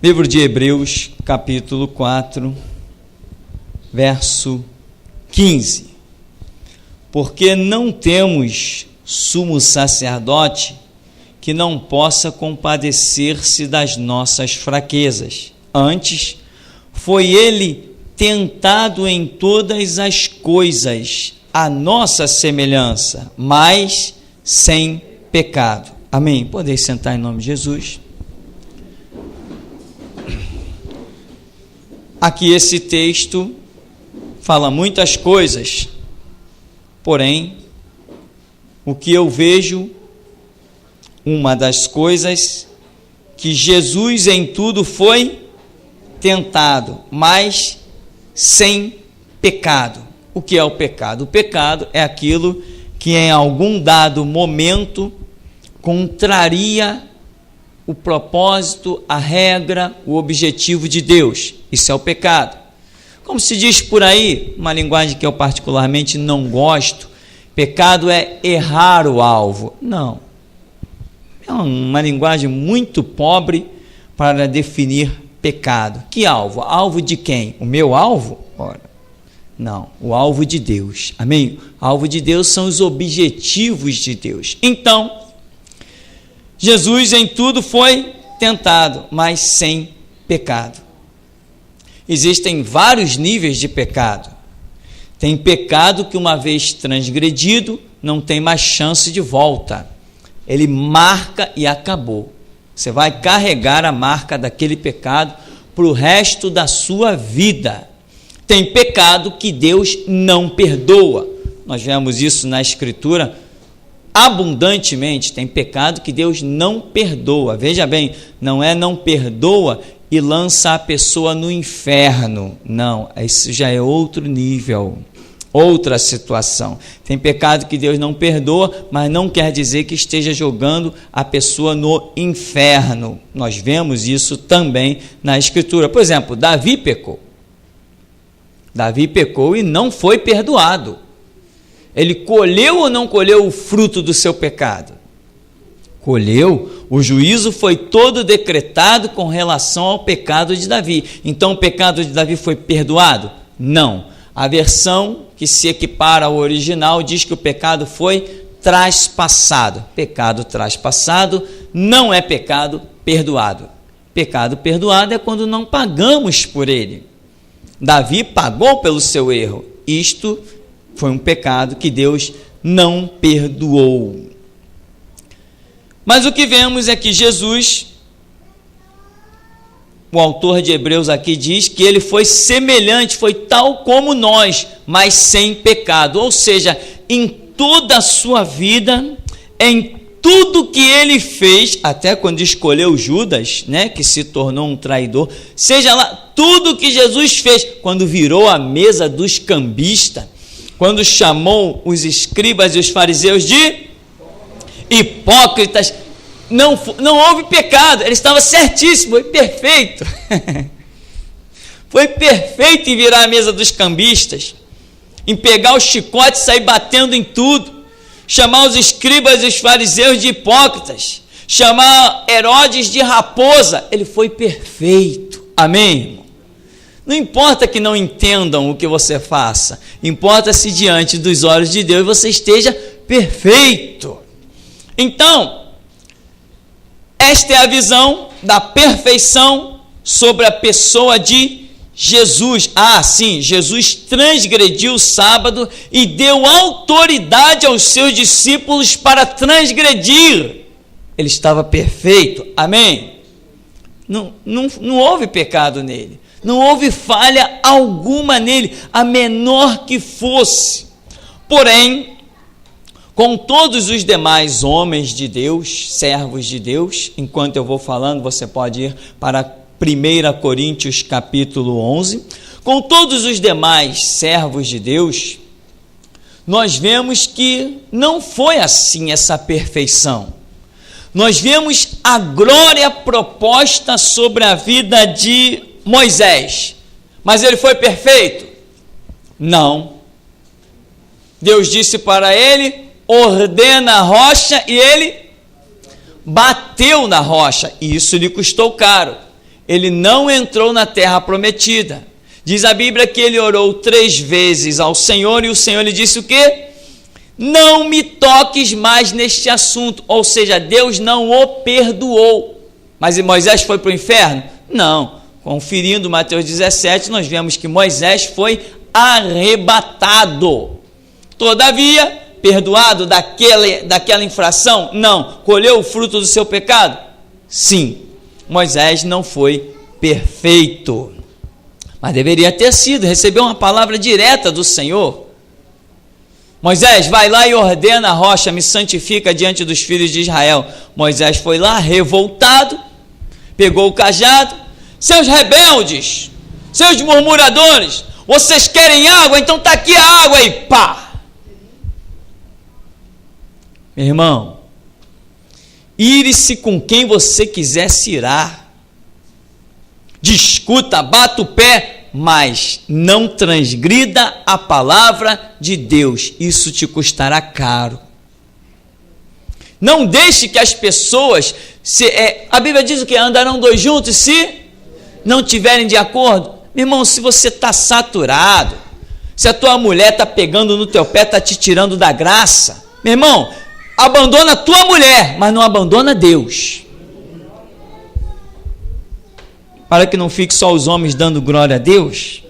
Livro de Hebreus, capítulo 4, verso 15. Porque não temos sumo sacerdote que não possa compadecer-se das nossas fraquezas. Antes, foi ele tentado em todas as coisas, à nossa semelhança, mas sem pecado. Amém? Podem sentar em nome de Jesus. Aqui esse texto fala muitas coisas, porém, o que eu vejo, uma das coisas, que Jesus em tudo foi tentado, mas sem pecado. O que é o pecado? O pecado é aquilo que em algum dado momento contraria o propósito, a regra, o objetivo de Deus. Isso é o pecado. Como se diz por aí, uma linguagem que eu particularmente não gosto, pecado é errar o alvo. Não. É uma linguagem muito pobre para definir pecado. Que alvo? Alvo de quem? O meu alvo? Ora, não. O alvo de Deus. Amém? O alvo de Deus são os objetivos de Deus. Então, Jesus em tudo foi tentado, mas sem pecado. Existem vários níveis de pecado. Tem pecado que, uma vez transgredido, não tem mais chance de volta. Ele marca e acabou. Você vai carregar a marca daquele pecado para o resto da sua vida. Tem pecado que Deus não perdoa. Nós vemos isso na Escritura abundantemente. Tem pecado que Deus não perdoa. Veja bem, não perdoa e lança a pessoa no inferno. Não, isso já é outro nível, outra situação. Tem pecado que Deus não perdoa, mas não quer dizer que esteja jogando a pessoa no inferno. Nós vemos isso também na Escritura. Por exemplo, Davi pecou. Davi pecou e não foi perdoado. Ele colheu ou não colheu o fruto do seu pecado? Colheu. O juízo foi todo decretado com relação ao pecado de Davi. Então o pecado de Davi foi perdoado? Não. A versão que se equipara ao original diz que o pecado foi traspassado. Pecado traspassado não é pecado perdoado. Pecado perdoado é quando não pagamos por ele. Davi pagou pelo seu erro. Isto foi um pecado que Deus não perdoou. Mas o que vemos é que Jesus, o autor de Hebreus aqui diz que ele foi semelhante, foi tal como nós, mas sem pecado. Ou seja, em toda a sua vida, em tudo que ele fez, até quando escolheu Judas, né, que se tornou um traidor, seja lá, tudo que Jesus fez, quando virou a mesa dos cambistas, quando chamou os escribas e os fariseus de hipócritas, não houve pecado, ele estava certíssimo, foi perfeito. Foi perfeito em virar a mesa dos cambistas, em pegar o chicote e sair batendo em tudo, chamar os escribas e os fariseus de hipócritas, chamar Herodes de raposa. Ele foi perfeito. Amém, irmão? Não importa que não entendam o que você faça, importa se diante dos olhos de Deus você esteja perfeito. Então, esta é a visão da perfeição sobre a pessoa de Jesus. Ah, sim, Jesus transgrediu o sábado e deu autoridade aos seus discípulos para transgredir. Ele estava perfeito. Amém? Não houve pecado nele. Não houve falha alguma nele, a menor que fosse. Porém, com todos os demais homens de Deus, servos de Deus, enquanto eu vou falando, você pode ir para 1 Coríntios capítulo 11. Com todos os demais servos de Deus, nós vemos que não foi assim essa perfeição. Nós vemos a glória proposta sobre a vida de Moisés, mas ele foi perfeito? Não. Deus disse para ele, ordena a rocha, e ele bateu na rocha, e isso lhe custou caro. ele não entrou na terra prometida. Diz a Bíblia que ele orou 3 vezes ao Senhor e o Senhor lhe disse o quê? Não me toques mais neste assunto. Ou seja, Deus não o perdoou. Mas Moisés foi para o inferno? Não. Conferindo Mateus 17, nós vemos que Moisés foi arrebatado. Todavia, perdoado daquela infração? Não. Colheu o fruto do seu pecado? Sim. Moisés não foi perfeito. Mas deveria ter sido, recebeu uma palavra direta do Senhor. Moisés, vai lá e ordena a rocha, me santifica diante dos filhos de Israel. Moisés foi lá, revoltado, pegou o cajado. Seus rebeldes, seus murmuradores, vocês querem água? Então está aqui a água e pá! Meu irmão, ire-se com quem você quiser se irar. Discuta, bata o pé, mas não transgrida a palavra de Deus. Isso te custará caro. Não deixe que as pessoas... a Bíblia diz o que? Andarão 2 juntos se não tiverem de acordo. Meu irmão, se você está saturado, se a tua mulher está pegando no teu pé, está te tirando da graça, meu irmão, abandona a tua mulher, mas não abandona Deus. Para que não fique só os homens dando glória a Deus.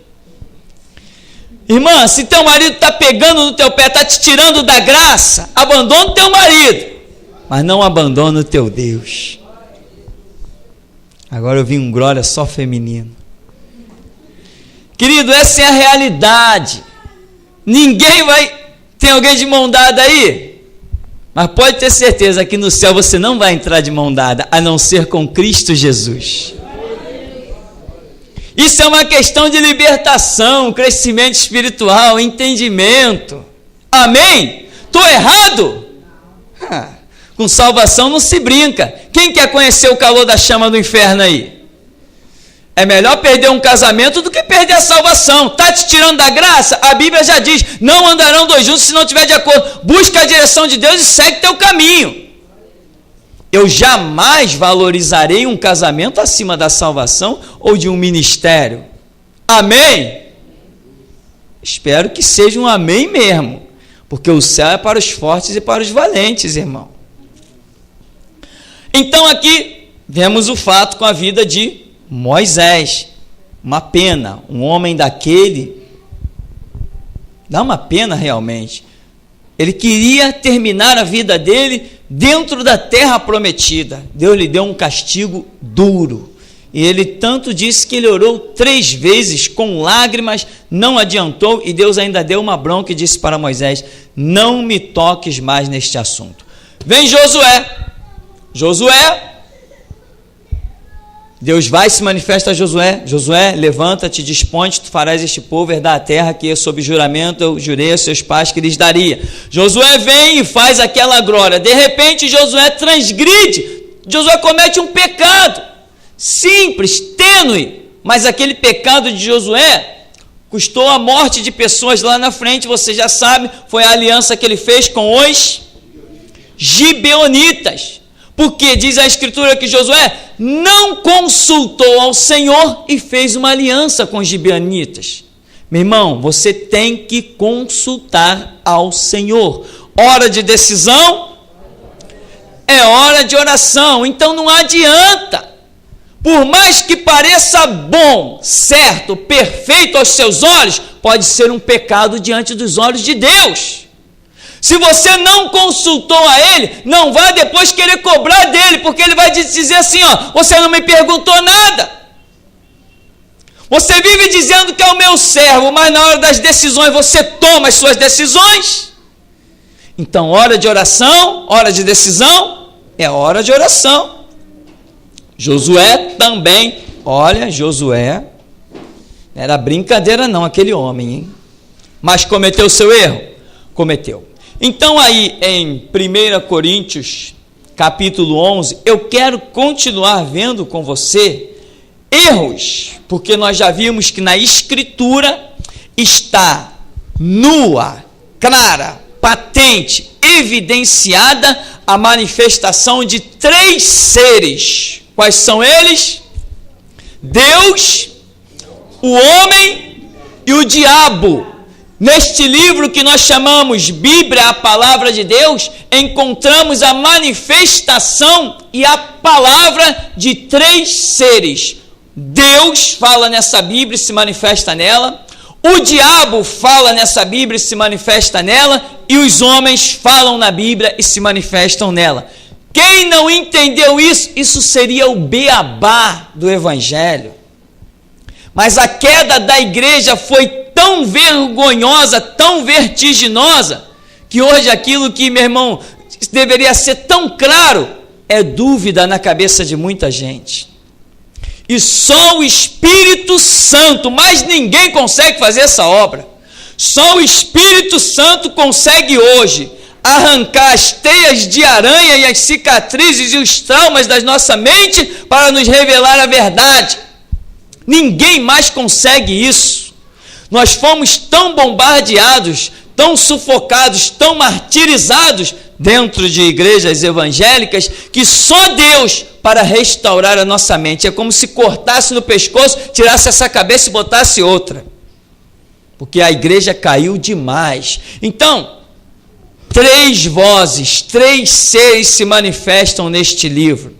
Irmã, se teu marido está pegando no teu pé, está te tirando da graça, abandona o teu marido, mas não abandona o teu Deus. Agora eu vi um glória só feminino. Querido, essa é a realidade. Ninguém vai... Tem alguém de mão dada aí? Mas pode ter certeza que no céu você não vai entrar de mão dada, a não ser com Cristo Jesus. Isso é uma questão de libertação, crescimento espiritual, entendimento. Amém? Estou errado? Com salvação não se brinca. Quem quer conhecer o calor da chama do inferno aí? É melhor perder um casamento do que perder a salvação. Está te tirando da graça? A Bíblia já diz, não andarão 2 juntos se não tiver de acordo. Busca a direção de Deus e segue teu caminho. Eu jamais valorizarei um casamento acima da salvação ou de um ministério. Amém? Espero que seja um amém mesmo, porque o céu é para os fortes e para os valentes, irmão. Então aqui vemos o fato com a vida de Moisés. Uma pena, um homem daquele, dá uma pena realmente. Ele queria terminar a vida dele dentro da terra prometida. Deus lhe deu um castigo duro. E ele tanto disse que ele orou 3 vezes com lágrimas, não adiantou, e Deus ainda deu uma bronca e disse para Moisés, não me toques mais neste assunto. Vem Josué. Josué, Deus vai se manifesta a Josué. Josué, levanta-te, dispõe-te, tu farás este povo herdar a terra que sob juramento eu jurei a seus pais que lhes daria. Josué vem e faz aquela glória. De repente Josué transgride. Josué comete um pecado simples, tênue, mas aquele pecado de Josué custou a morte de pessoas lá na frente. Você já sabe, foi a aliança que ele fez com os gibeonitas. Porque diz a Escritura que Josué não consultou ao Senhor e fez uma aliança com os gibeonitas. Meu irmão, você tem que consultar ao Senhor. Hora de decisão é hora de oração. Então não adianta. Por mais que pareça bom, certo, perfeito aos seus olhos, pode ser um pecado diante dos olhos de Deus. Se você não consultou a ele, não vá depois querer cobrar dele, porque ele vai dizer assim, ó, você não me perguntou nada. Você vive dizendo que é o meu servo, mas na hora das decisões você toma as suas decisões. Então, hora de oração, hora de decisão, é hora de oração. Josué também, olha, Josué, não era brincadeira não, aquele homem, hein? Mas cometeu seu erro? Cometeu. Então aí em 1 Coríntios, capítulo 11, eu quero continuar vendo com você erros, porque nós já vimos que na Escritura está nua, clara, patente, evidenciada a manifestação de 3 seres. Quais são eles? Deus, o homem e o diabo. Neste livro que nós chamamos Bíblia, a palavra de Deus, encontramos a manifestação e a palavra de três seres. Deus fala nessa Bíblia e se manifesta nela, o diabo fala nessa Bíblia e se manifesta nela, e os homens falam na Bíblia e se manifestam nela. Quem não entendeu isso, isso seria o beabá do Evangelho. Mas a queda da igreja foi tão vergonhosa, tão vertiginosa, que hoje aquilo que, meu irmão, deveria ser tão claro, é dúvida na cabeça de muita gente. E só o Espírito Santo, mas ninguém consegue fazer essa obra. Só o Espírito Santo consegue hoje arrancar as teias de aranha e as cicatrizes e os traumas da nossa mente para nos revelar a verdade. Ninguém mais consegue isso. Nós fomos tão bombardeados, tão sufocados, tão martirizados dentro de igrejas evangélicas, que só Deus para restaurar a nossa mente. É como se cortasse no pescoço, tirasse essa cabeça e botasse outra. Porque a igreja caiu demais. Então, três vozes, três seres se manifestam neste livro.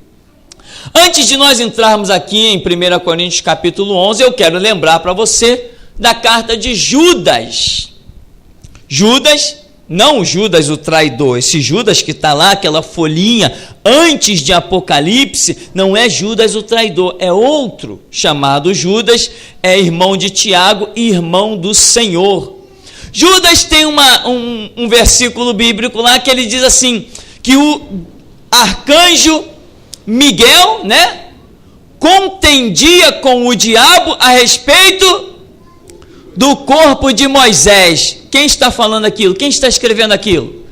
Antes de nós entrarmos aqui em 1 Coríntios capítulo 11, eu quero lembrar para você da carta de Judas. Judas, não Judas o traidor, esse Judas que está lá, aquela folhinha antes de Apocalipse, não é Judas o traidor, é outro chamado Judas, é irmão de Tiago e irmão do Senhor. Judas tem um versículo bíblico lá que ele diz assim, que o arcanjo Miguel, contendia com o diabo a respeito do corpo de Moisés. Quem está falando aquilo? Quem está escrevendo aquilo?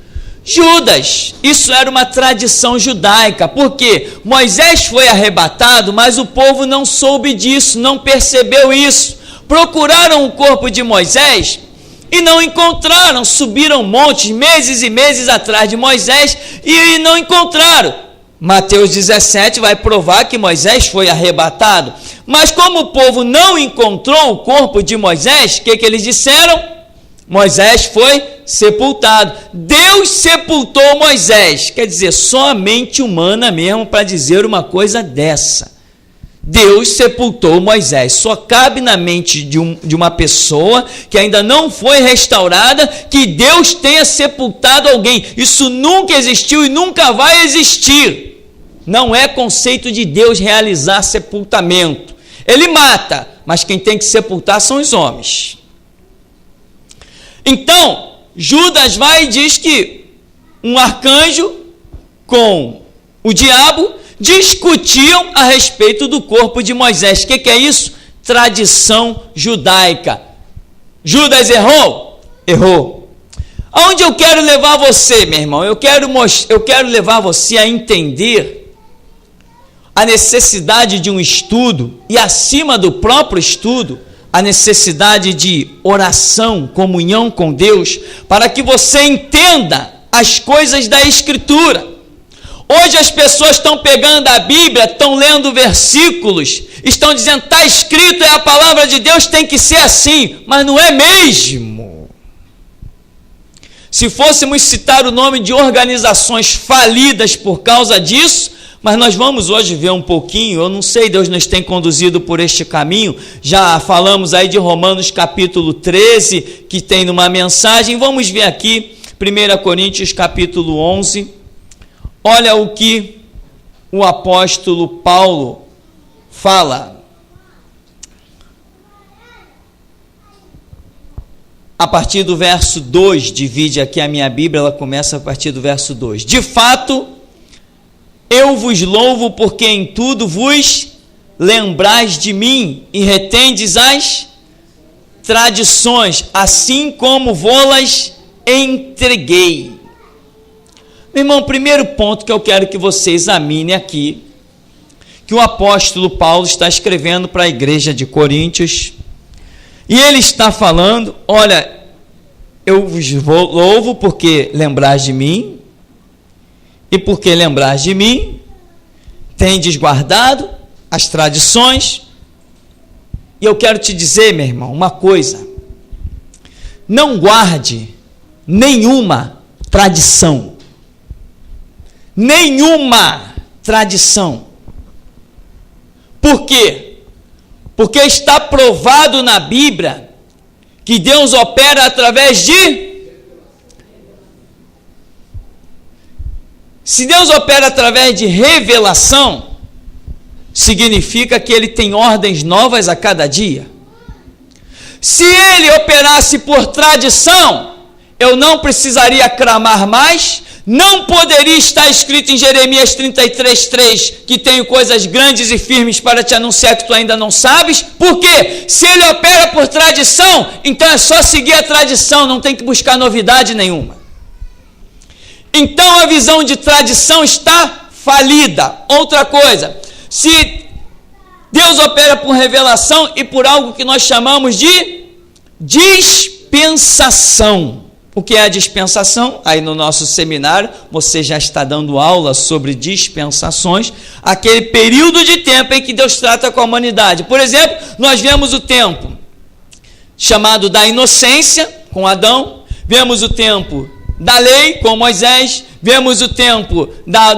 Judas. Isso era uma tradição judaica, porque Moisés foi arrebatado, mas o povo não soube disso, não percebeu isso. Procuraram o corpo de Moisés e não encontraram, subiram montes, meses e meses atrás de Moisés e não encontraram. Mateus 17 vai provar que Moisés foi arrebatado, mas como o povo não encontrou o corpo de Moisés, o que eles disseram? Moisés foi sepultado. Deus sepultou Moisés, quer dizer, só a mente humana mesmo para dizer uma coisa dessa. Deus sepultou Moisés, só cabe na mente de uma pessoa que ainda não foi restaurada que Deus tenha sepultado alguém. Isso nunca existiu e nunca vai existir. Não é conceito de Deus realizar sepultamento. Ele mata, mas quem tem que sepultar são os homens. Então, Judas vai e diz que um arcanjo com o diabo discutiam a respeito do corpo de Moisés. O que é isso? Tradição judaica. Judas errou? Errou. Aonde eu quero levar você, meu irmão? Eu quero levar você a entender a necessidade de um estudo e, acima do próprio estudo, a necessidade de oração, comunhão com Deus, para que você entenda as coisas da Escritura. Hoje as pessoas estão pegando a Bíblia, estão lendo versículos, estão dizendo, está escrito, é a palavra de Deus, tem que ser assim, mas não é mesmo. Se fôssemos citar o nome de organizações falidas por causa disso, mas nós vamos hoje ver um pouquinho, eu não sei, Deus nos tem conduzido por este caminho, já falamos aí de Romanos capítulo 13, que tem numa mensagem, vamos ver aqui, 1 Coríntios capítulo 11, olha o que o apóstolo Paulo fala, a partir do verso 2, divide aqui a minha Bíblia, ela começa a partir do verso 2, de fato, eu vos louvo porque em tudo vos lembrais de mim e retendes as tradições, assim como vô-las entreguei. Meu irmão, primeiro ponto que eu quero que você examine aqui, que o apóstolo Paulo está escrevendo para a igreja de Coríntios, e ele está falando, olha, eu vos louvo porque lembrais de mim, e porque lembrais de mim, tendes guardado as tradições, E eu quero te dizer, meu irmão, uma coisa: não guarde nenhuma tradição. Nenhuma tradição. Por quê? Porque está provado na Bíblia que Deus opera através de... Se Deus opera através de revelação, significa que Ele tem ordens novas a cada dia. Se Ele operasse por tradição, eu não precisaria clamar mais, não poderia estar escrito em Jeremias 33:3, que tenho coisas grandes e firmes para te anunciar que tu ainda não sabes. Por quê? Se Ele opera por tradição, então é só seguir a tradição, não tem que buscar novidade nenhuma. Então a visão de tradição está falida. Outra coisa, se Deus opera por revelação e por algo que nós chamamos de dispensação. O que é a dispensação? Aí no nosso seminário você já está dando aula sobre dispensações, aquele período de tempo em que Deus trata com a humanidade. Por exemplo, nós vemos o tempo chamado da inocência com Adão, vemos o tempo da lei com Moisés, vemos o tempo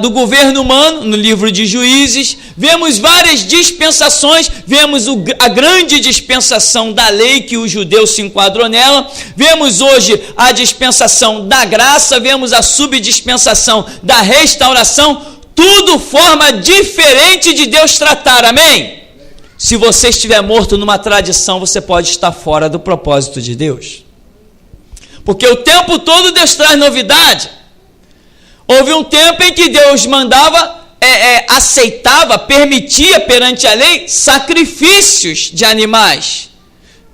do governo humano no livro de Juízes, vemos várias dispensações, vemos a grande dispensação da lei que o judeu se enquadrou nela, vemos hoje a dispensação da graça, vemos a subdispensação da restauração, tudo forma diferente de Deus tratar, amém? Se você estiver morto numa tradição, você pode estar fora do propósito de Deus. Porque o tempo todo Deus traz novidade. Houve um tempo em que Deus mandava, aceitava, permitia perante a lei sacrifícios de animais.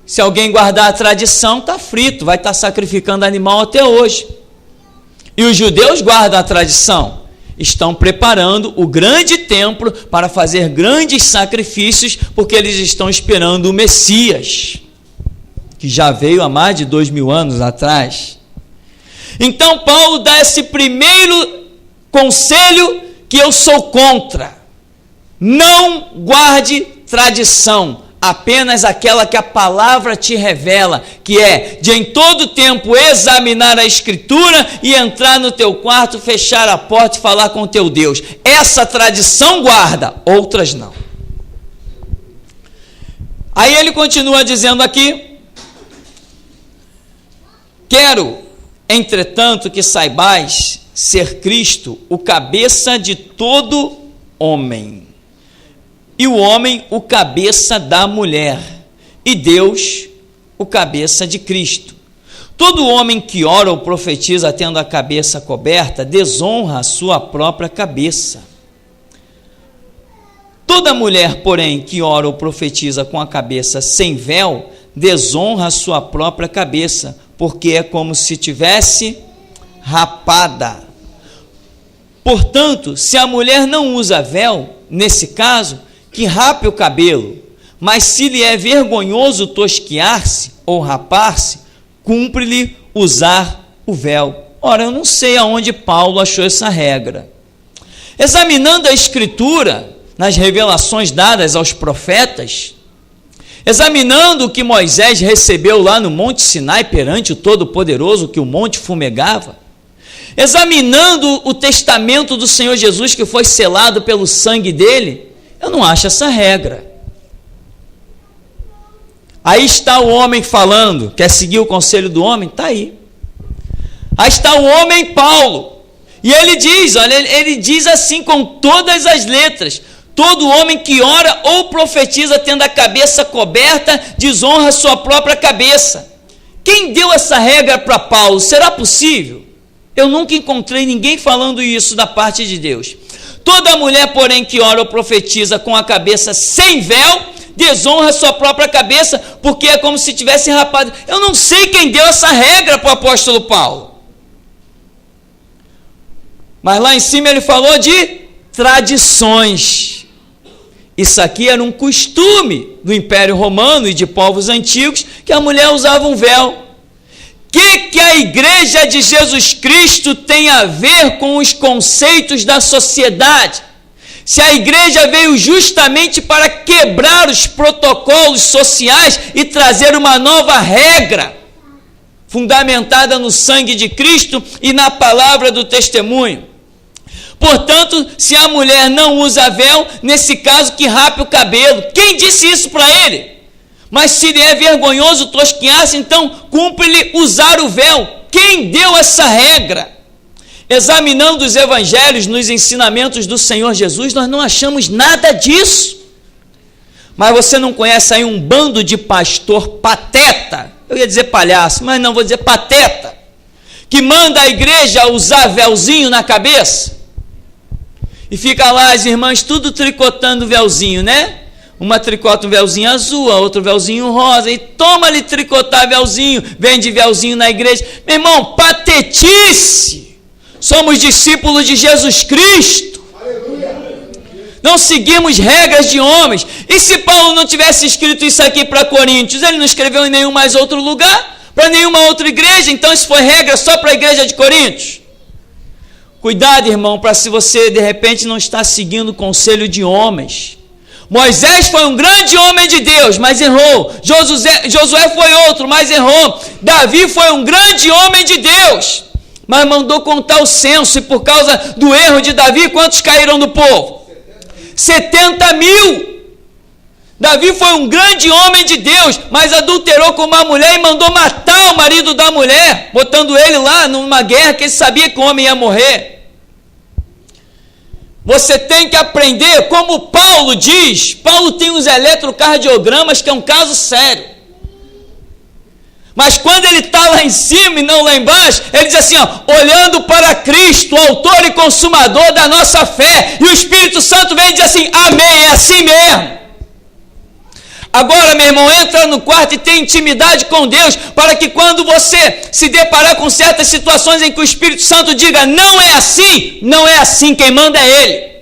Se alguém guardar a tradição, está frito, vai estar sacrificando animal até hoje. E os judeus guardam a tradição. Estão preparando o grande templo para fazer grandes sacrifícios, porque eles estão esperando o Messias, que já veio há mais de 2000 anos atrás. Então Paulo dá esse primeiro conselho que eu sou contra: não guarde tradição, apenas aquela que a palavra te revela, que é de em todo tempo examinar a Escritura e entrar no teu quarto, fechar a porta e falar com teu Deus. Essa tradição guarda, outras não. Aí ele continua dizendo aqui: quero, entretanto, que saibais ser Cristo o cabeça de todo homem, e o homem o cabeça da mulher, e Deus o cabeça de Cristo. Todo homem que ora ou profetiza tendo a cabeça coberta, desonra a sua própria cabeça. Toda mulher, porém, que ora ou profetiza com a cabeça sem véu, desonra a sua própria cabeça, porque é como se tivesse rapada. Portanto, se a mulher não usa véu, nesse caso, que rape o cabelo, mas se lhe é vergonhoso tosquiar-se ou rapar-se, cumpre-lhe usar o véu. Ora, eu não sei aonde Paulo achou essa regra. Examinando a Escritura, nas revelações dadas aos profetas, examinando o que Moisés recebeu lá no Monte Sinai perante o Todo-Poderoso, que o monte fumegava, examinando o testamento do Senhor Jesus, que foi selado pelo sangue dele, eu não acho essa regra. Aí está o homem falando, quer seguir o conselho do homem? Está aí. Aí está o homem Paulo, e ele diz, olha, ele diz assim com todas as letras: todo homem que ora ou profetiza tendo a cabeça coberta, desonra a sua própria cabeça. Quem deu essa regra para Paulo? Será possível? Eu nunca encontrei ninguém falando isso da parte de Deus. Toda mulher, porém, que ora ou profetiza com a cabeça sem véu, desonra a sua própria cabeça, porque é como se tivesse rapado. Eu não sei quem deu essa regra para o apóstolo Paulo. Mas lá em cima ele falou de tradições. Isso aqui era um costume do Império Romano e de povos antigos, que a mulher usava um véu. Que a Igreja de Jesus Cristo tem a ver com os conceitos da sociedade? Se a igreja veio justamente para quebrar os protocolos sociais e trazer uma nova regra, fundamentada no sangue de Cristo e na palavra do testemunho. Portanto, se a mulher não usa véu, nesse caso que rape o cabelo. Quem disse isso para ele? Mas se lhe é vergonhoso tosquiar-se, então cumpre-lhe usar o véu. Quem deu essa regra? Examinando os evangelhos, nos ensinamentos do Senhor Jesus, nós não achamos nada disso. Mas você não conhece aí um bando de pastor pateta? Eu ia dizer palhaço, mas não vou dizer pateta. Que manda a igreja usar véuzinho na cabeça. E fica lá as irmãs tudo tricotando véuzinho, né? Uma tricota um véuzinho azul, a outra um véuzinho rosa, e toma-lhe tricotar véuzinho, vende véuzinho na igreja. Meu irmão, patetice! Somos discípulos de Jesus Cristo. Não seguimos regras de homens. E se Paulo não tivesse escrito isso aqui para Coríntios, ele não escreveu em nenhum mais outro lugar, para nenhuma outra igreja, então isso foi regra só para a igreja de Coríntios? Cuidado, irmão, para se você de repente não está seguindo o conselho de homens. Moisés foi um grande homem de Deus, mas errou. Josué foi outro, mas errou. Davi foi um grande homem de Deus, mas mandou contar o censo, e por causa do erro de Davi, quantos caíram do povo? 70 mil. Davi foi um grande homem de Deus, mas adulterou com uma mulher e mandou matar o marido da mulher, botando ele lá numa guerra que ele sabia que o homem ia morrer. Você tem que aprender, como Paulo diz. Paulo tem os eletrocardiogramas, que é um caso sério. Mas quando ele está lá em cima e não lá embaixo, ele diz assim, olhando para Cristo, autor e consumador da nossa fé, e o Espírito Santo vem e diz assim, amém, é assim mesmo. Agora, meu irmão, entra no quarto e tem intimidade com Deus, para que quando você se deparar com certas situações em que o Espírito Santo diga, não é assim, quem manda é Ele.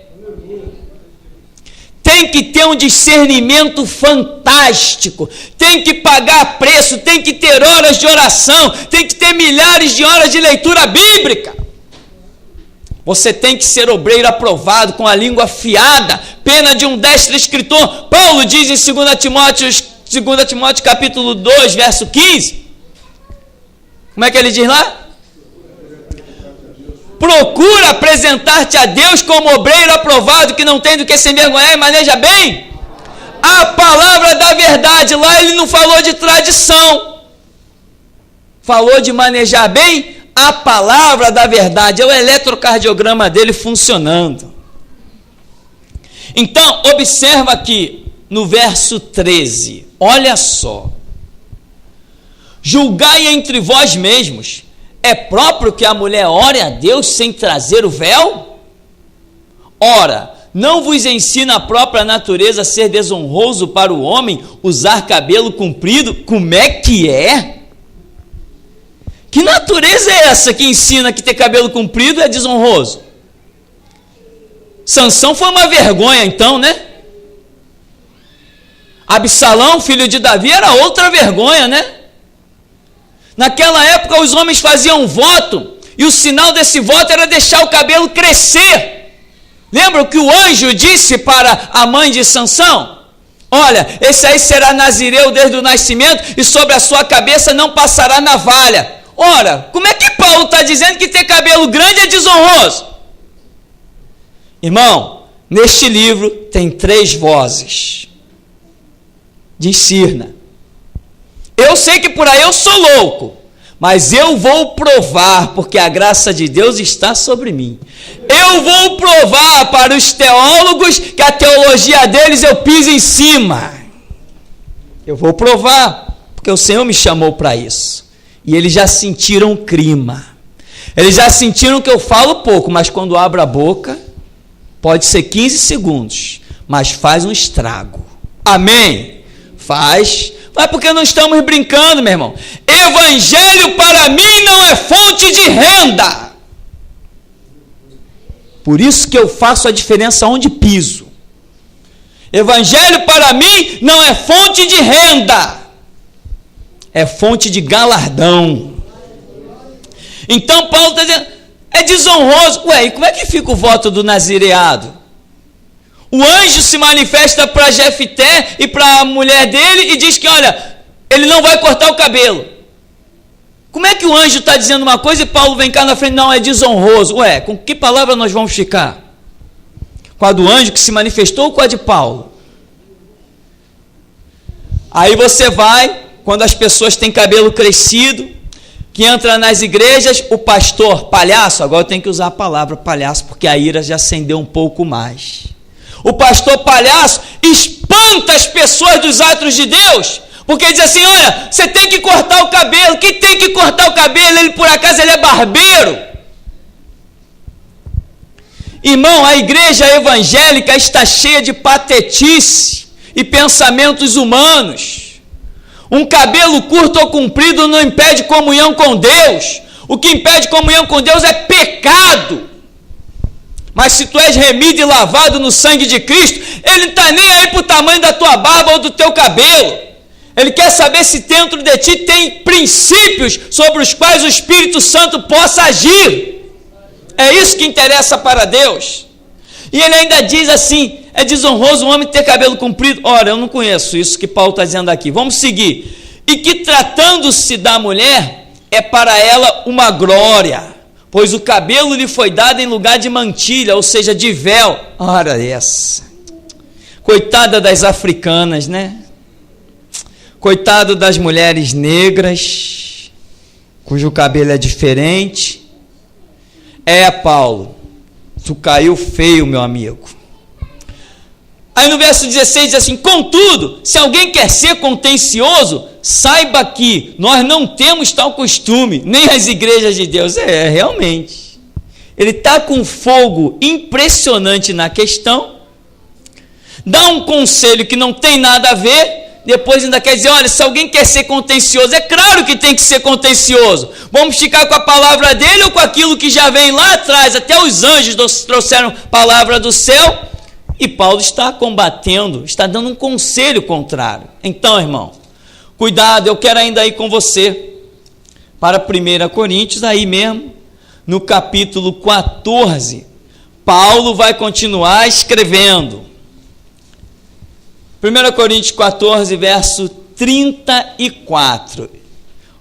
Tem que ter um discernimento fantástico, tem que pagar preço, tem que ter horas de oração, tem que ter milhares de horas de leitura bíblica. Você tem que ser obreiro aprovado, com a língua afiada, pena de um destro escritor. Paulo diz em 2 Timóteo capítulo 2, verso 15. Como é que ele diz lá? Procura apresentar-te a Deus como obreiro aprovado, que não tem do que se envergonhar e maneja bem a palavra da verdade. Lá ele não falou de tradição, falou de manejar bem a palavra da verdade. É o eletrocardiograma dele funcionando. Então, observa aqui no verso 13, olha só. Julgai entre vós mesmos, é próprio que a mulher ore a Deus sem trazer o véu? Ora, não vos ensina a própria natureza a ser desonroso para o homem usar cabelo comprido? Como é que é? Que natureza é essa que ensina que ter cabelo comprido é desonroso? Sansão foi uma vergonha então, né? Absalão, filho de Davi, era outra vergonha, né? Naquela época os homens faziam um voto, e o sinal desse voto era deixar o cabelo crescer. Lembra o que o anjo disse para a mãe de Sansão? Olha, esse aí será nazireu desde o nascimento, e sobre a sua cabeça não passará navalha. Ora, como é que Paulo está dizendo que ter cabelo grande é desonroso? Irmão, neste livro tem 3 vozes. Discirna. Eu sei que por aí eu sou louco, mas eu vou provar, porque a graça de Deus está sobre mim. Eu vou provar para os teólogos que a teologia deles eu piso em cima. Eu vou provar, porque o Senhor me chamou para isso. E eles já sentiram o clima. Eles já sentiram que eu falo pouco, mas quando abro a boca, pode ser 15 segundos, mas faz um estrago. Amém? Faz. Mas porque não estamos brincando, meu irmão. Evangelho para mim não é fonte de renda. Por isso que eu faço a diferença onde piso. Evangelho para mim não é fonte de renda. É fonte de galardão. Então Paulo está dizendo, é desonroso. Ué, e como é que fica o voto do nazireado? O anjo se manifesta para Jefté e para a mulher dele e diz que, olha, ele não vai cortar o cabelo. Como é que o anjo está dizendo uma coisa e Paulo vem cá na frente? Não, é desonroso. Ué, com que palavra nós vamos ficar? Com a do anjo que se manifestou ou com a de Paulo? Aí você vai, quando as pessoas têm cabelo crescido, que entra nas igrejas, o pastor, palhaço, agora eu tenho que usar a palavra palhaço, porque a ira já acendeu um pouco mais. O pastor palhaço espanta as pessoas dos atos de Deus, porque diz assim, olha, você tem que cortar o cabelo. Quem tem que cortar o cabelo? Ele, por acaso, ele é barbeiro? Irmão, a igreja evangélica está cheia de patetice e pensamentos humanos. Um cabelo curto ou comprido não impede comunhão com Deus. O que impede comunhão com Deus é pecado. Mas se tu és remido e lavado no sangue de Cristo, Ele não está nem aí para o tamanho da tua barba ou do teu cabelo. Ele quer saber se dentro de ti tem princípios sobre os quais o Espírito Santo possa agir. É isso que interessa para Deus. E ele ainda diz assim, é desonroso um homem ter cabelo comprido. Ora, eu não conheço isso que Paulo está dizendo aqui. Vamos seguir. E que tratando-se da mulher, é para ela uma glória, pois o cabelo lhe foi dado em lugar de mantilha, ou seja, de véu. Ora essa. Coitada das africanas, né? Coitado das mulheres negras, cujo cabelo é diferente. Paulo, tu caiu feio, meu amigo. Aí no verso 16 diz assim, contudo, se alguém quer ser contencioso, saiba que nós não temos tal costume, nem as igrejas de Deus. Realmente. Ele está com fogo impressionante na questão, dá um conselho que não tem nada a ver, depois ainda quer dizer, olha, se alguém quer ser contencioso, é claro que tem que ser contencioso. Vamos ficar com a palavra dele ou com aquilo que já vem lá atrás? Até os anjos trouxeram palavra do céu. E Paulo está combatendo, está dando um conselho contrário. Então, irmão, cuidado, eu quero ainda ir com você para 1 Coríntios, aí mesmo, no capítulo 14, Paulo vai continuar escrevendo. 1 Coríntios 14, verso 34.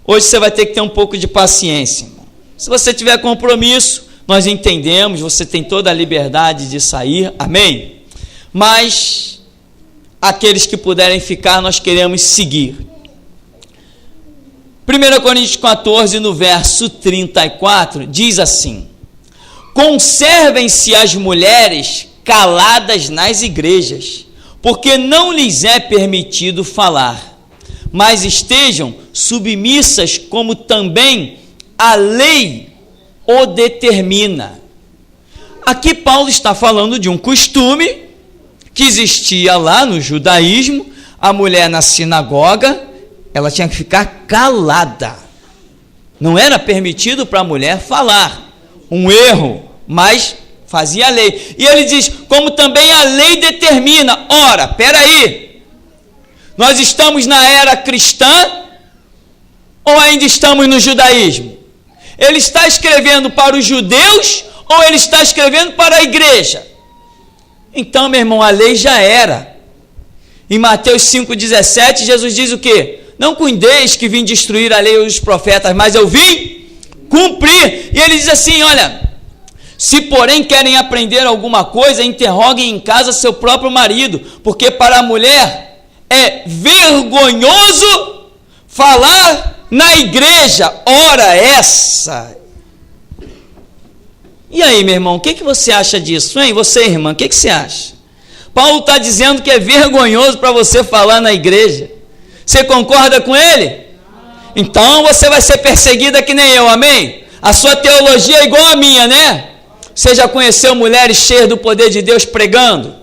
Hoje você vai ter que ter um pouco de paciência, irmão. Se você tiver compromisso, nós entendemos, você tem toda a liberdade de sair, amém? Mas aqueles que puderem ficar, nós queremos seguir. 1 Coríntios 14, no verso 34, diz assim: conservem-se as mulheres caladas nas igrejas, porque não lhes é permitido falar, mas estejam submissas, como também a lei o determina. Aqui Paulo está falando de um costume que existia lá no judaísmo. A mulher na sinagoga, ela tinha que ficar calada. Não era permitido para a mulher falar. Um erro, mas fazia a lei. E ele diz, como também a lei determina. Ora, peraí, nós estamos na era cristã ou ainda estamos no judaísmo? Ele está escrevendo para os judeus ou ele está escrevendo para a igreja? Então, meu irmão, a lei já era. Em Mateus 5,17, Jesus diz o quê? Não cuideis que vim destruir a lei e os profetas, mas eu vim cumprir. E ele diz assim, olha, se porém querem aprender alguma coisa, interroguem em casa seu próprio marido, porque para a mulher é vergonhoso falar na igreja. Ora essa. E aí, meu irmão, o que você acha disso, hein? Você, irmã, o que você acha? Paulo está dizendo que é vergonhoso para você falar na igreja. Você concorda com ele? Então você vai ser perseguida que nem eu, amém? A sua teologia é igual a minha, né? Você já conheceu mulheres cheias do poder de Deus pregando?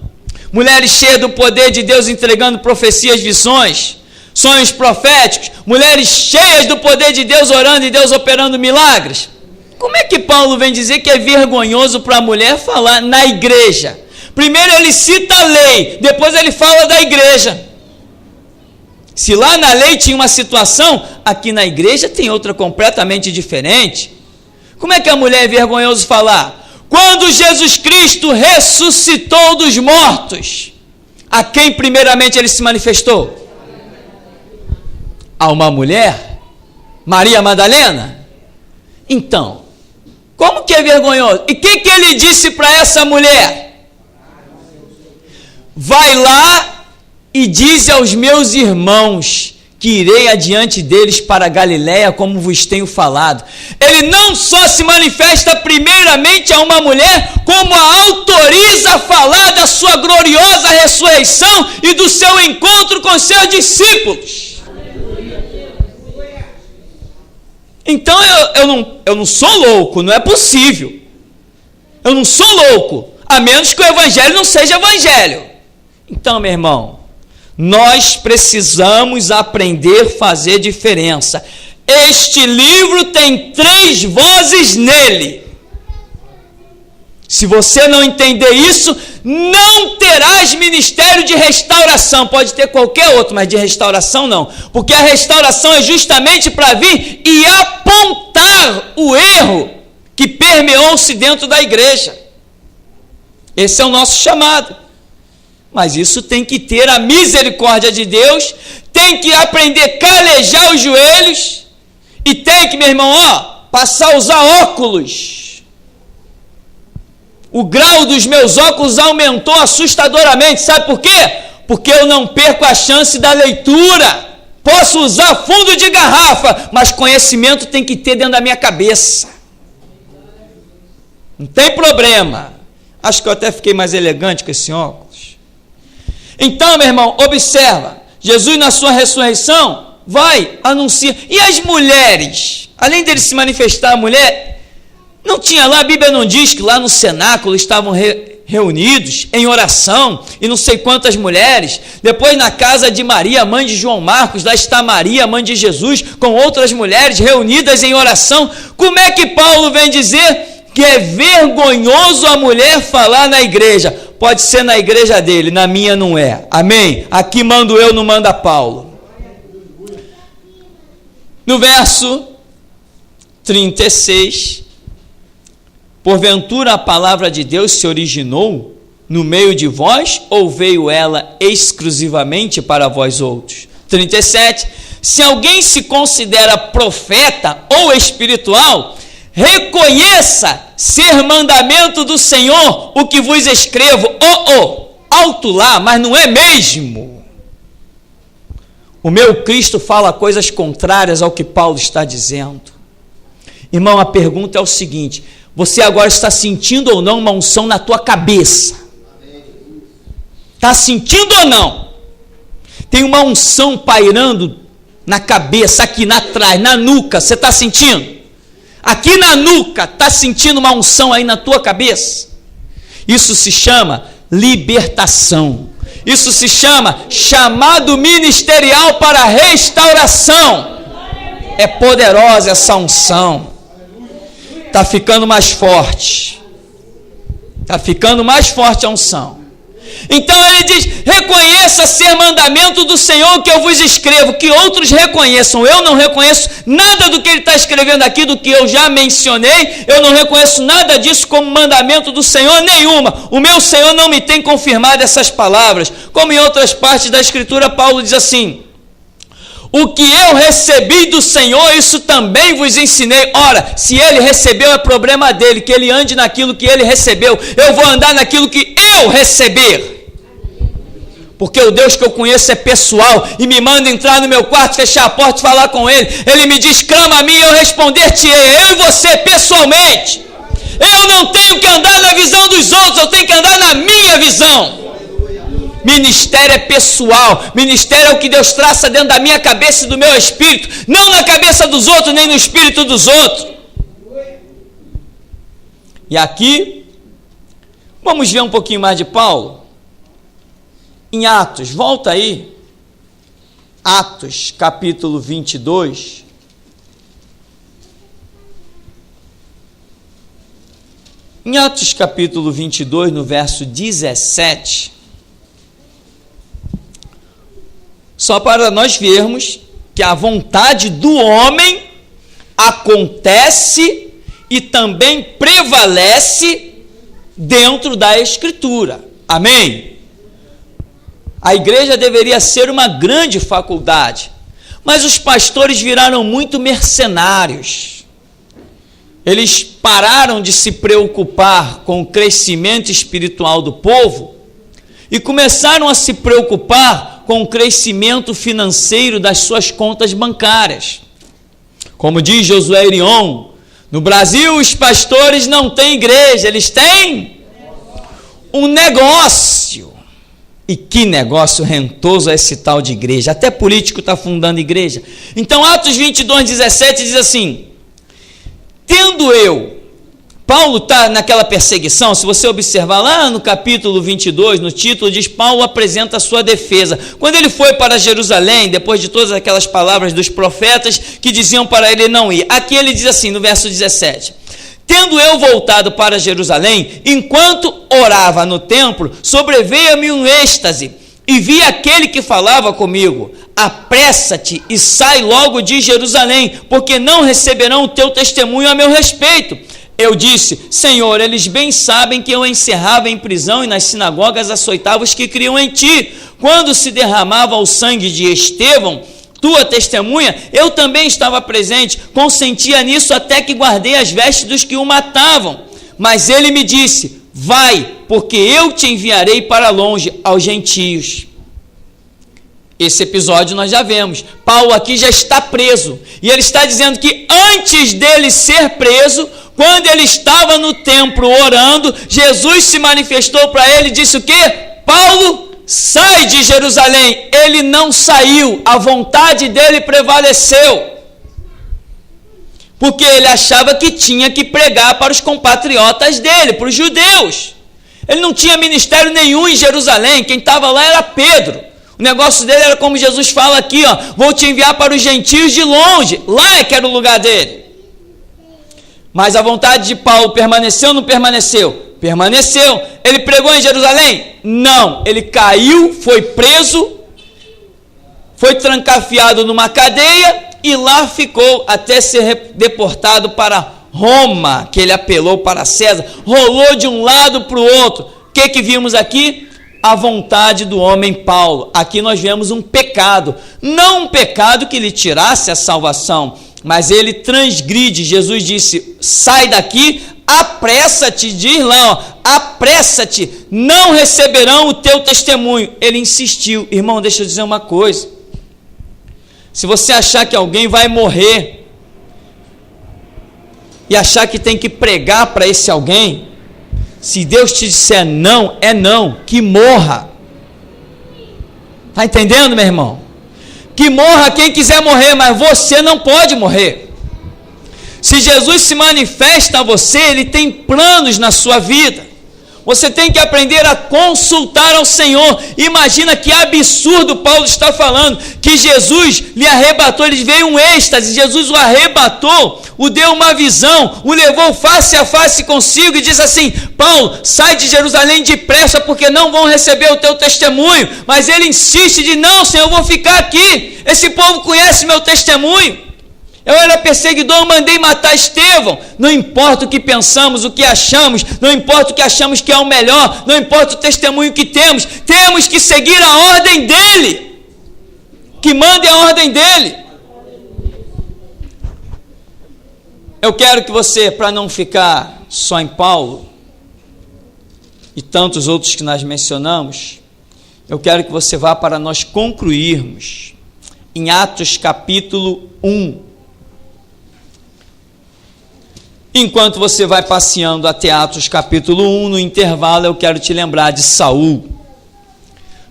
Mulheres cheias do poder de Deus entregando profecias, visões, sonhos proféticos? Mulheres cheias do poder de Deus orando e Deus operando milagres? Como é que Paulo vem dizer que é vergonhoso para a mulher falar na igreja? Primeiro ele cita a lei, depois ele fala da igreja. Se lá na lei tinha uma situação, aqui na igreja tem outra completamente diferente. Como é que a mulher é vergonhoso falar? Quando Jesus Cristo ressuscitou dos mortos, a quem primeiramente ele se manifestou? A uma mulher, Maria Madalena. Então, como que é vergonhoso? E o que ele disse para essa mulher? Vai lá e dize aos meus irmãos que irei adiante deles para a Galiléia, como vos tenho falado. Ele não só se manifesta primeiramente a uma mulher, como a autoriza a falar da sua gloriosa ressurreição e do seu encontro com seus discípulos. Então eu não sou louco, não é possível. Eu não sou louco, a menos que o evangelho não seja evangelho. Então, meu irmão, nós precisamos aprender a fazer diferença. Este livro tem 3 vozes nele. Se você não entender isso, não terás ministério de restauração. Pode ter qualquer outro, mas de restauração não. Porque a restauração é justamente para vir e apontar o erro que permeou-se dentro da igreja. Esse é o nosso chamado. Mas isso tem que ter a misericórdia de Deus, tem que aprender a calejar os joelhos e tem que, meu irmão, passar a usar óculos. O grau dos meus óculos aumentou assustadoramente, sabe por quê? Porque eu não perco a chance da leitura. Posso usar fundo de garrafa, mas conhecimento tem que ter dentro da minha cabeça. Não tem problema. Acho que eu até fiquei mais elegante com esse óculos. Então, meu irmão, observa, Jesus na sua ressurreição, vai, anuncia, e as mulheres, além dele se manifestar a mulher, não tinha lá, a Bíblia não diz que lá no cenáculo estavam reunidos em oração, e não sei quantas mulheres, depois na casa de Maria, mãe de João Marcos, lá está Maria, mãe de Jesus, com outras mulheres reunidas em oração. Como é que Paulo vem dizer que é vergonhoso a mulher falar na igreja? Pode ser na igreja dele, na minha não é. Amém? Aqui mando eu, não manda Paulo. No verso 36, porventura a palavra de Deus se originou no meio de vós, ou veio ela exclusivamente para vós outros? 37, se alguém se considera profeta ou espiritual, reconheça ser mandamento do Senhor o que vos escrevo. Alto lá, mas não é mesmo. O meu Cristo fala coisas contrárias ao que Paulo está dizendo. Irmão, a pergunta é o seguinte: você agora está sentindo ou não uma unção na tua cabeça? Está sentindo ou não? Tem uma unção pairando na cabeça, aqui atrás, na nuca, você está sentindo? Aqui na nuca, está sentindo uma unção aí na tua cabeça? Isso se chama libertação. Isso se chama chamado ministerial para restauração. É poderosa essa unção. Está ficando mais forte. Está ficando mais forte a unção. Então ele diz: reconheça ser mandamento do Senhor que eu vos escrevo, que outros reconheçam. Eu não reconheço nada do que ele está escrevendo aqui, do que eu já mencionei. Eu não reconheço nada disso como mandamento do Senhor nenhuma. O meu Senhor não me tem confirmado essas palavras. Como em outras partes da Escritura, Paulo diz assim: o que eu recebi do Senhor, isso também vos ensinei. Ora, se ele recebeu, é problema dele, que ele ande naquilo que ele recebeu. Eu vou andar naquilo que eu receber. Porque o Deus que eu conheço é pessoal e me manda entrar no meu quarto, fechar a porta e falar com ele. Ele me diz: clama a mim e eu responder-te-ei. Eu e você pessoalmente. Eu não tenho que andar na visão dos outros, eu tenho que andar na minha visão. Ministério é pessoal. Ministério é o que Deus traça dentro da minha cabeça e do meu espírito, não na cabeça dos outros, nem no espírito dos outros. E aqui, vamos ver um pouquinho mais de Paulo. Em Atos, volta aí. Atos, capítulo 22. Em Atos, capítulo 22, no verso 17. Só para nós vermos que a vontade do homem acontece e também prevalece dentro da Escritura. Amém? A igreja deveria ser uma grande faculdade, mas os pastores viraram muito mercenários. Eles pararam de se preocupar com o crescimento espiritual do povo e começaram a se preocupar com o crescimento financeiro das suas contas bancárias. Como diz Josué Irion, no Brasil os pastores não têm igreja, eles têm um negócio. E que negócio rentoso é esse tal de igreja. Até político está fundando igreja. Então Atos 22, 17 diz assim: tendo eu, Paulo está naquela perseguição, se você observar lá no capítulo 22, no título diz, Paulo apresenta a sua defesa. Quando ele foi para Jerusalém, depois de todas aquelas palavras dos profetas que diziam para ele não ir, aqui ele diz assim, no verso 17, tendo eu voltado para Jerusalém, enquanto orava no templo, sobreveio-me um êxtase, e vi aquele que falava comigo, apressa-te e sai logo de Jerusalém, porque não receberão o teu testemunho a meu respeito. Eu disse, Senhor, eles bem sabem que eu encerrava em prisão e nas sinagogas açoitava os que criam em ti. Quando se derramava o sangue de Estevão, tua testemunha, eu também estava presente, consentia nisso até que guardei as vestes dos que o matavam. Mas ele me disse, vai, porque eu te enviarei para longe, aos gentios. Esse episódio nós já vemos. Paulo aqui já está preso. E ele está dizendo que antes dele ser preso, quando ele estava no templo orando, Jesus se manifestou para ele e disse o quê? Paulo, sai de Jerusalém. Ele não saiu, a vontade dele prevaleceu. Porque ele achava que tinha que pregar para os compatriotas dele, para os judeus. Ele não tinha ministério nenhum em Jerusalém, quem estava lá era Pedro. O negócio dele era como Jesus fala aqui, ó, vou te enviar para os gentios de longe, lá é que era o lugar dele. Mas a vontade de Paulo permaneceu ou não permaneceu? Permaneceu. Ele pregou em Jerusalém? Não. Ele caiu, foi preso, foi trancafiado numa cadeia e lá ficou até ser deportado para Roma, que ele apelou para César. Rolou de um lado para o outro. O que vimos aqui? A vontade do homem Paulo. Aqui nós vemos um pecado. Não um pecado que lhe tirasse a salvação, mas ele transgride. Jesus disse, sai daqui, apressa-te, diz lá, ó, apressa-te, não receberão o teu testemunho. Ele insistiu. Irmão, deixa eu dizer uma coisa. Se você achar que alguém vai morrer e achar que tem que pregar para esse alguém, se Deus te disser não, é não, que morra. Está entendendo, meu irmão? Que morra quem quiser morrer, mas você não pode morrer. Se Jesus se manifesta a você, Ele tem planos na sua vida. Você tem que aprender a consultar ao Senhor. Imagina que absurdo Paulo está falando, que Jesus lhe arrebatou, ele veio um êxtase, Jesus o arrebatou, o deu uma visão, o levou face a face consigo e diz assim, Paulo, sai de Jerusalém depressa, porque não vão receber o teu testemunho. Mas ele insiste de, não, Senhor, eu vou ficar aqui, esse povo conhece meu testemunho. Eu era perseguidor, eu mandei matar Estevão. Não importa o que pensamos, o que achamos, não importa o que achamos que é o melhor, não importa o testemunho que temos que seguir a ordem dele, que mande a ordem dele. Eu quero que você, para não ficar só em Paulo e tantos outros que nós mencionamos, eu quero que você vá para nós concluirmos em Atos capítulo 1. Enquanto você vai passeando até Atos capítulo 1, no intervalo eu quero te lembrar de Saul.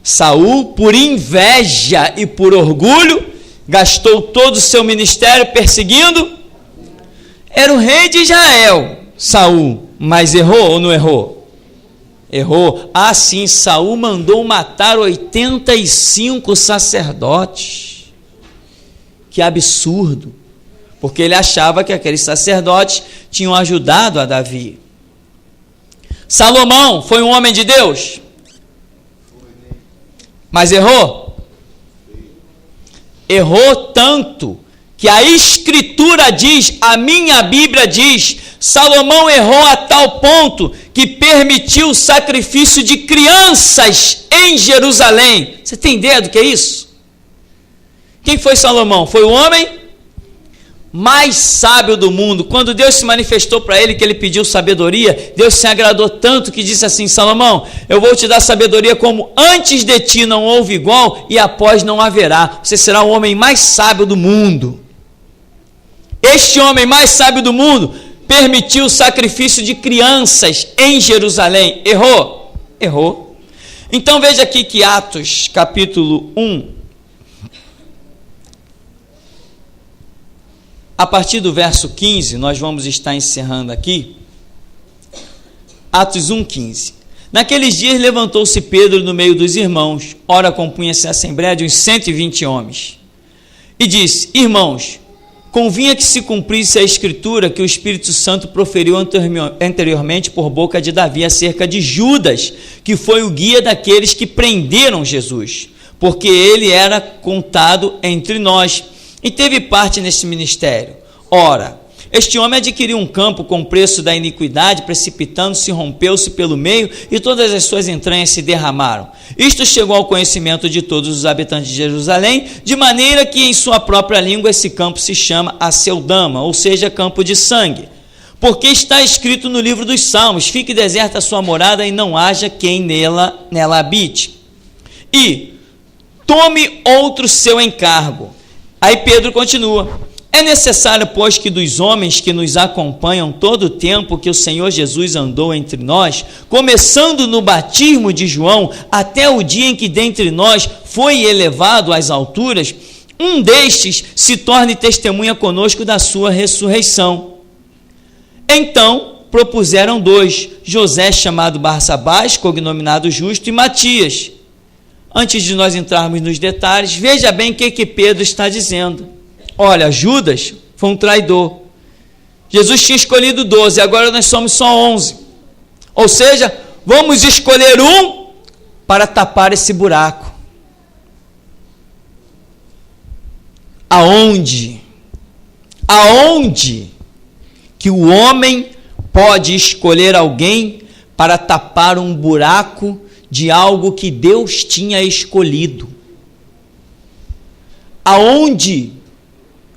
Saul, por inveja e por orgulho, gastou todo o seu ministério perseguindo. Era o rei de Israel, Saul, mas errou ou não errou? Errou. Ah, sim, Saul mandou matar 85 sacerdotes. Que absurdo. Porque ele achava que aqueles sacerdotes tinham ajudado a Davi. Salomão foi um homem de Deus, mas errou. Errou tanto que a Escritura diz, a minha Bíblia diz, Salomão errou a tal ponto que permitiu o sacrifício de crianças em Jerusalém. Você tem ideia do que é isso? Quem foi Salomão? Foi o homem mais sábio do mundo. Quando Deus se manifestou para ele, que ele pediu sabedoria, Deus se agradou tanto que disse assim: Salomão, eu vou te dar sabedoria como antes de ti não houve igual e após não haverá. Você será o homem mais sábio do mundo. Este homem mais sábio do mundo permitiu o sacrifício de crianças em Jerusalém. Errou? Errou. Então veja aqui que Atos capítulo 1, a partir do verso 15, nós vamos estar encerrando aqui. Atos 1,15. Naqueles dias levantou-se Pedro no meio dos irmãos, ora compunha-se a assembleia de uns 120 homens, e disse: Irmãos, convinha que se cumprisse a escritura que o Espírito Santo proferiu anteriormente por boca de Davi acerca de Judas, que foi o guia daqueles que prenderam Jesus, porque ele era contado entre nós e teve parte neste ministério. Ora, este homem adquiriu um campo com preço da iniquidade, precipitando-se, rompeu-se pelo meio, e todas as suas entranhas se derramaram. Isto chegou ao conhecimento de todos os habitantes de Jerusalém, de maneira que em sua própria língua esse campo se chama Aceldama, ou seja, campo de sangue. Porque está escrito no livro dos Salmos: fique deserta a sua morada e não haja quem nela habite. E tome outro seu encargo. Aí Pedro continua: é necessário, pois, que dos homens que nos acompanham todo o tempo que o Senhor Jesus andou entre nós, começando no batismo de João, até o dia em que dentre nós foi elevado às alturas, um destes se torne testemunha conosco da sua ressurreição. Então propuseram dois, José chamado Barsabás, cognominado Justo, e Matias. Antes de nós entrarmos nos detalhes, veja bem o que Pedro está dizendo. Olha, Judas foi um traidor. Jesus tinha escolhido 12, agora nós somos só 11. Ou seja, vamos escolher um para tapar esse buraco. Aonde que o homem pode escolher alguém para tapar um buraco de algo que Deus tinha escolhido? Aonde?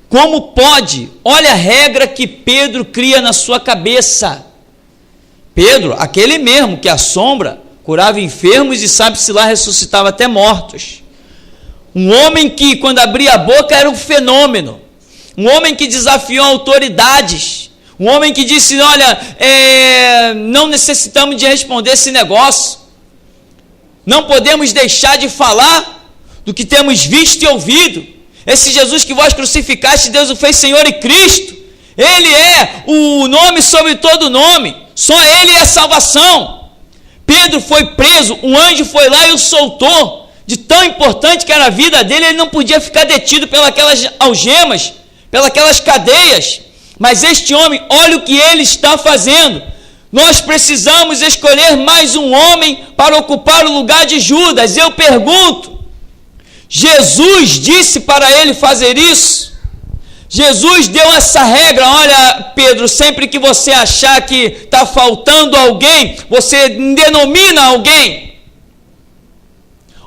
Como pode? Olha a regra que Pedro cria na sua cabeça. Pedro, aquele mesmo que a sombra curava enfermos e sabe-se lá ressuscitava até mortos. Um homem que quando abria a boca era um fenômeno. Um homem que desafiou autoridades. Um homem que disse: olha, não necessitamos de responder esse negócio. Não podemos deixar de falar do que temos visto e ouvido. Esse Jesus que vós crucificaste, Deus o fez Senhor e Cristo. Ele é o nome sobre todo nome. Só Ele é a salvação. Pedro foi preso, um anjo foi lá e o soltou. De tão importante que era a vida dele, ele não podia ficar detido pelas algemas, pelas cadeias. Mas este homem, olha o que ele está fazendo. Nós precisamos escolher mais um homem para ocupar o lugar de Judas. Eu pergunto, Jesus disse para ele fazer isso? Jesus deu essa regra: olha, Pedro, sempre que você achar que está faltando alguém, você denomina alguém.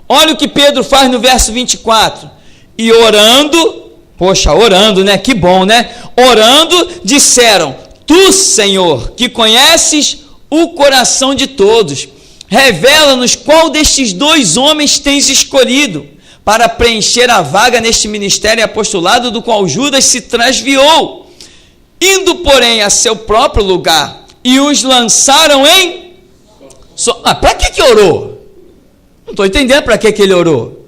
Olha o que Pedro faz no verso 24. E orando, orando, né? Que bom, né? Orando, disseram: Tu, Senhor, que conheces o coração de todos, revela-nos qual destes dois homens tens escolhido para preencher a vaga neste ministério e apostolado do qual Judas se transviou, indo, porém, a seu próprio lugar, e os lançaram em... para que orou? Não estou entendendo para que ele orou.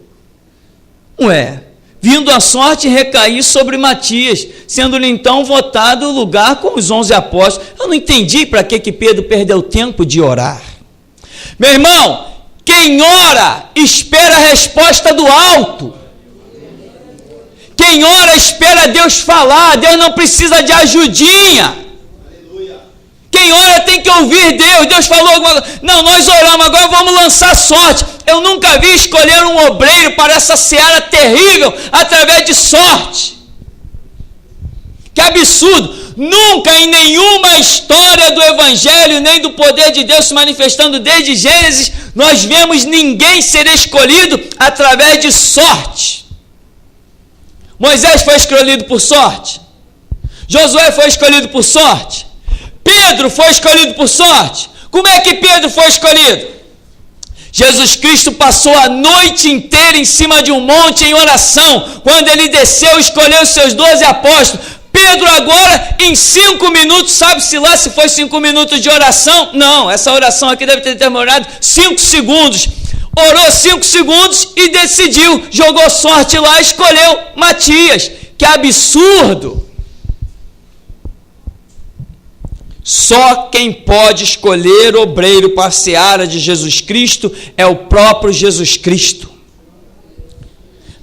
Vindo a sorte recair sobre Matias, sendo-lhe então votado o lugar com os 11 apóstolos. Eu não entendi para que Pedro perdeu tempo de orar. Meu irmão, quem ora, espera a resposta do alto. Quem ora, espera Deus falar. Deus não precisa de ajudinha. Quem ora tem que ouvir Deus. Deus falou alguma coisa. Não, nós oramos, agora vamos lançar sorte. Eu nunca vi escolher um obreiro para essa seara terrível através de sorte. Que absurdo! Nunca em nenhuma história do Evangelho, nem do poder de Deus se manifestando desde Gênesis, nós vemos ninguém ser escolhido através de sorte. Moisés foi escolhido por sorte. Josué foi escolhido por sorte. Pedro foi escolhido por sorte. Como é que Pedro foi escolhido? Jesus Cristo passou a noite inteira em cima de um monte em oração. Quando ele desceu, escolheu os seus 12 apóstolos. Pedro agora, em 5 minutos, sabe-se lá se foi 5 minutos de oração? Não, essa oração aqui deve ter demorado 5 segundos. Orou 5 segundos e decidiu, jogou sorte lá, escolheu Matias. Que absurdo! Só quem pode escolher obreiro para a seara de Jesus Cristo é o próprio Jesus Cristo.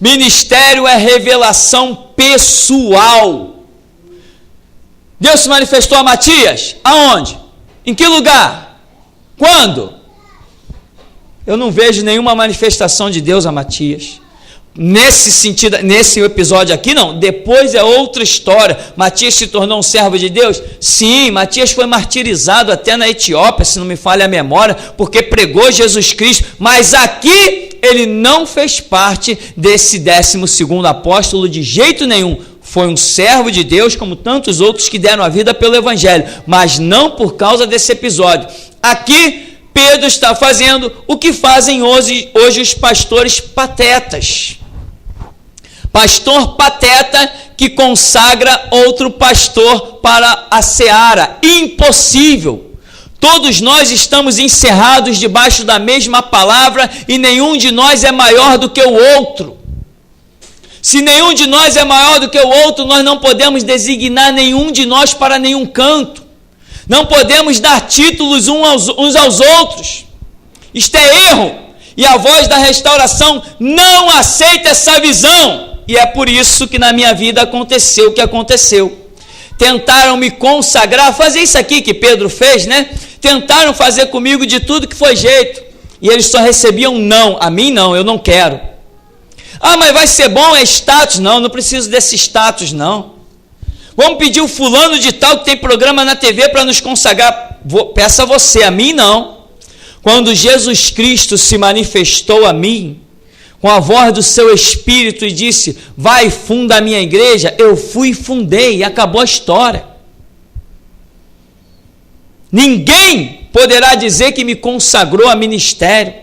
Ministério é revelação pessoal. Deus se manifestou a Matias? Aonde? Em que lugar? Quando? Eu não vejo nenhuma manifestação de Deus a Matias. Nesse sentido, nesse episódio aqui, não. Depois é outra história. Matias se tornou um servo de Deus? Sim, Matias foi martirizado até na Etiópia, se não me falha a memória, porque pregou Jesus Cristo. Mas aqui ele não fez parte desse 12º apóstolo de jeito nenhum. Foi um servo de Deus, como tantos outros que deram a vida pelo Evangelho, mas não por causa desse episódio. Aqui Pedro está fazendo o que fazem hoje os pastores patetas. Pastor pateta que consagra outro pastor para a seara. Impossível. Todos nós estamos encerrados debaixo da mesma palavra e nenhum de nós é maior do que o outro. Se nenhum de nós é maior do que o outro, nós não podemos designar nenhum de nós para nenhum canto. Não podemos dar títulos uns aos outros. Isto é erro. E a voz da restauração não aceita essa visão. E é por isso que na minha vida aconteceu o que aconteceu. Tentaram me consagrar, fazer isso aqui que Pedro fez, né? Tentaram fazer comigo de tudo que foi jeito. E eles só recebiam não. A mim não, eu não quero. Ah, mas vai ser bom, é status. Não, não preciso desse status, não. Vamos pedir o fulano de tal que tem programa na TV para nos consagrar. Peça você, a mim não. Quando Jesus Cristo se manifestou a mim, com a voz do seu Espírito e disse, vai e funda a minha igreja, eu fui e fundei e acabou a história. Ninguém poderá dizer que me consagrou a ministério.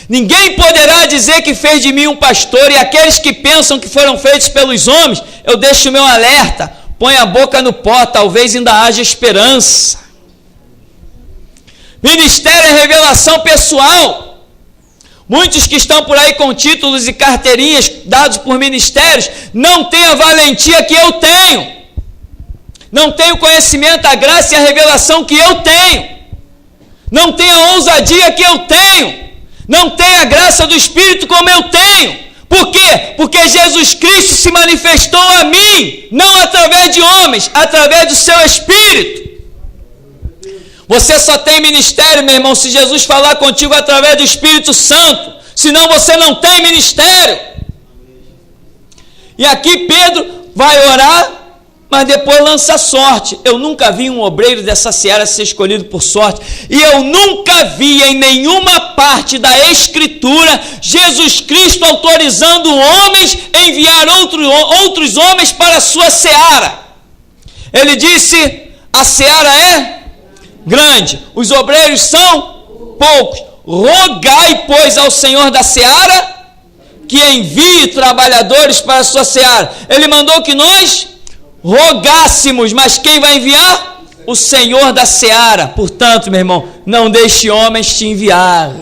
Ninguém poderá dizer que fez de mim um pastor, e aqueles que pensam que foram feitos pelos homens, eu deixo o meu alerta, põe a boca no pó, talvez ainda haja esperança. Ministério é revelação pessoal. Muitos que estão por aí com títulos e carteirinhas dados por ministérios, não têm a valentia que eu tenho. Não têm o conhecimento, a graça e a revelação que eu tenho. Não têm a ousadia que eu tenho. Não tem a graça do Espírito como eu tenho. Por quê? Porque Jesus Cristo se manifestou a mim, não através de homens, através do seu Espírito. Você só tem ministério, meu irmão, se Jesus falar contigo através do Espírito Santo. Senão você não tem ministério. E aqui Pedro vai orar, mas depois lança sorte. Eu nunca vi um obreiro dessa seara ser escolhido por sorte. E eu nunca vi em nenhuma parte da Escritura Jesus Cristo autorizando homens a enviar outros homens para a sua seara. Ele disse, a seara é grande, os obreiros são poucos. Rogai, pois, ao Senhor da seara que envie trabalhadores para a sua seara. Ele mandou que nós rogássemos, mas quem vai enviar? O Senhor da seara. Portanto, meu irmão, não deixe homens te enviar.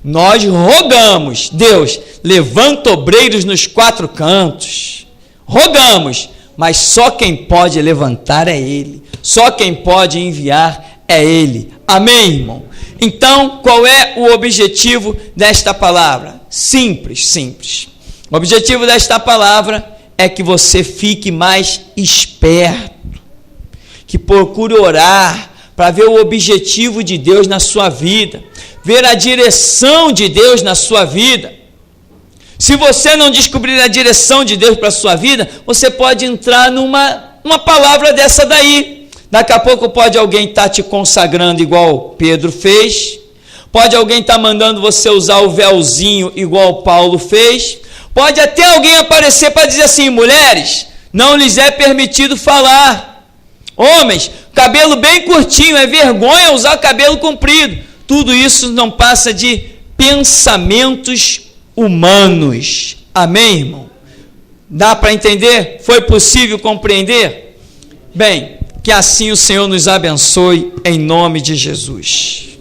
Nós rogamos, Deus, levanta obreiros nos 4 cantos. Rogamos, mas só quem pode levantar é Ele. Só quem pode enviar é Ele. Amém, irmão? Então, qual é o objetivo desta palavra? Simples, simples. O objetivo desta palavra é que você fique mais esperto, que procure orar para ver o objetivo de Deus na sua vida, ver a direção de Deus na sua vida. Se você não descobrir a direção de Deus para a sua vida, você pode entrar numa palavra dessa daí. Daqui a pouco pode alguém estar te consagrando igual Pedro fez, pode alguém estar mandando você usar o véuzinho igual Paulo fez, pode até alguém aparecer para dizer assim: mulheres, não lhes é permitido falar. Homens, cabelo bem curtinho, é vergonha usar cabelo comprido. Tudo isso não passa de pensamentos humanos. Amém, irmão? Dá para entender? Foi possível compreender? Bem, que assim o Senhor nos abençoe em nome de Jesus.